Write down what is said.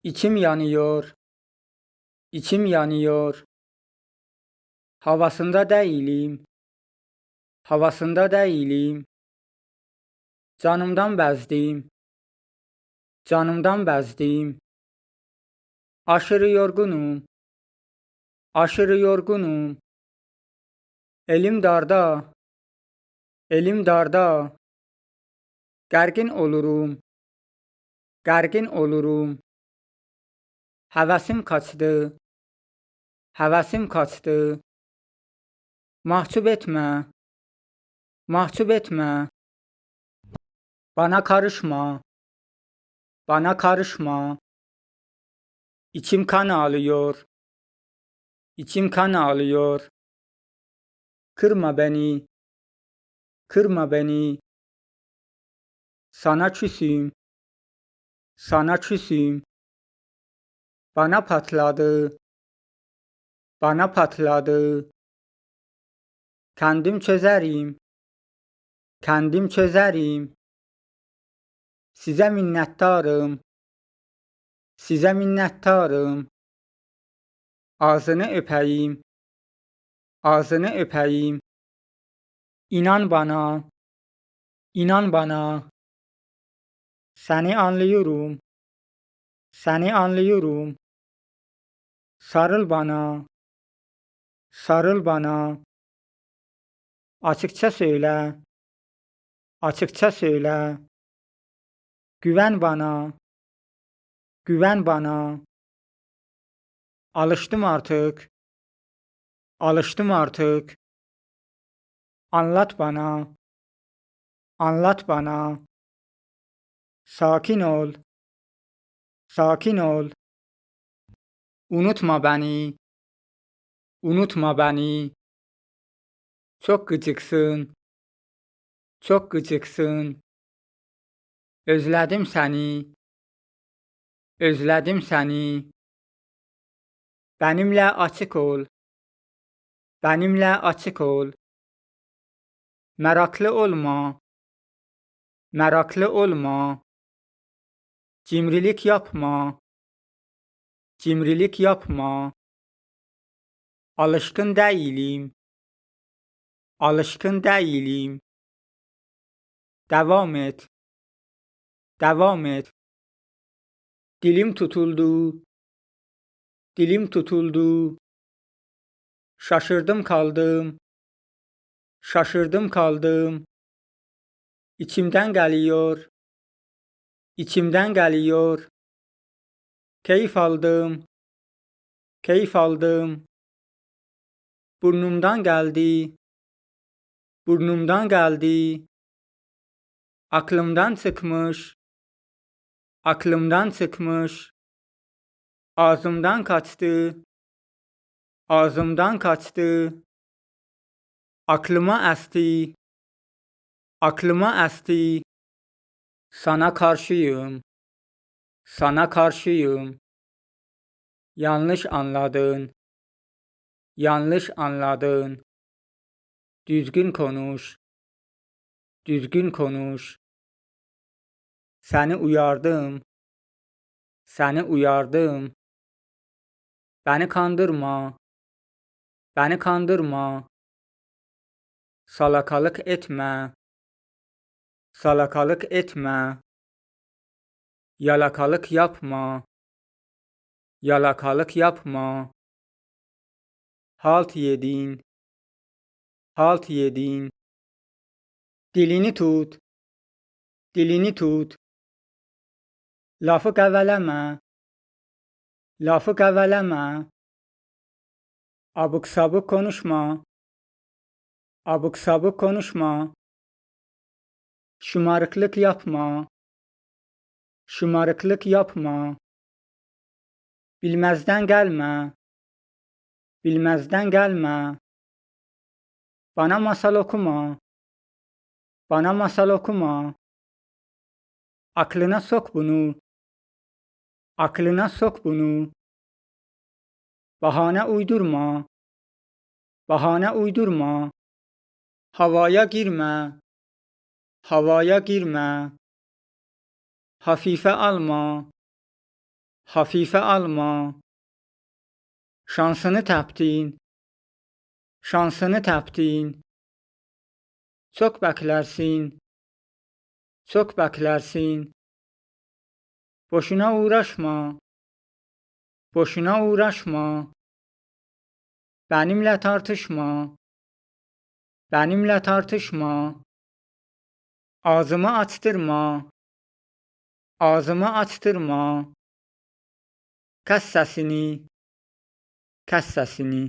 İçim yanıyor, içim yanıyor. Havasında değilim, havasında değilim. Canımdan bezdim, canımdan bezdim. Aşırı yorgunum, aşırı yorgunum. Elim darda, elim darda. Gergin olurum, gergin olurum. Həvəsim kaçdı, həvəsim kaçdı. Mahcup etmə, mahcup etmə. Bana karışma, bana karışma. İçim kan ağlıyor, içim kan ağlıyor. Kırma beni, kırma beni. Sana küsüm, sana küsüm. Bana patladı, bana patladı. Kendim çözerim, kendim çözerim. Size minnettarım, size minnettarım. Ağzını öpeyim, ağzını öpeyim. İnan bana, inan bana. Seni anlıyorum, seni anlıyorum. Sarıl bana, sarıl bana. Açıkça söyle, açıkça söyle. Güven bana, güven bana. Alıştım artık, alıştım artık. Anlat bana, anlat bana. Sakin ol, sakin ol. Unutma beni, unutma beni. Çok gıcıksın, çok gıcıksın. Özledim seni, özledim seni. Benimle açık ol, benimle açık ol. Meraklı olma, meraklı olma. Cimrilik yapma, cimrilik yapma. Alışkın değilim, alışkın değilim. Devam et, devam et. Dilim tutuldu, dilim tutuldu. Şaşırdım kaldım, şaşırdım kaldım. İçimden geliyor, içimden geliyor. Keyif aldım, keyif aldım. Burnumdan geldi, burnumdan geldi. Aklımdan çıkmış, aklımdan çıkmış. Ağzımdan kaçtı, ağzımdan kaçtı. Aklıma esti, aklıma esti. Sana karşıyım, sana karşıyım. Yanlış anladın, yanlış anladın. Düzgün konuş, düzgün konuş. Seni uyardım, seni uyardım. Beni kandırma, beni kandırma. Salakalık etme, salakalık etme. Yalakalık yapma, yalakalık yapma. Halt yedin, halt yedin. Dilini tut, dilini tut. Lafı geveleme, lafı geveleme. Abuk sabuk konuşma, abuk sabuk konuşma. Şımarıklık yapma, şımarıklık yapma. Bilmezden gelme, bilmezden gelme. Bana masal okuma, bana masal okuma. Aklına sok bunu, aklına sok bunu. Bahane uydurma, bahane uydurma. Havaya girme, havaya girme. Hafife alma, Hafife alma. Şansını təpdin, şansını təpdin. Çox bəklərsin, çox bəklərsin. Boşuna uğraşma, boşuna uğraşma. Benimle tartışma, benimle tartışma. Ağzımı açtırma, ağzımı açtırma. Kəs səsini, kəs səsini.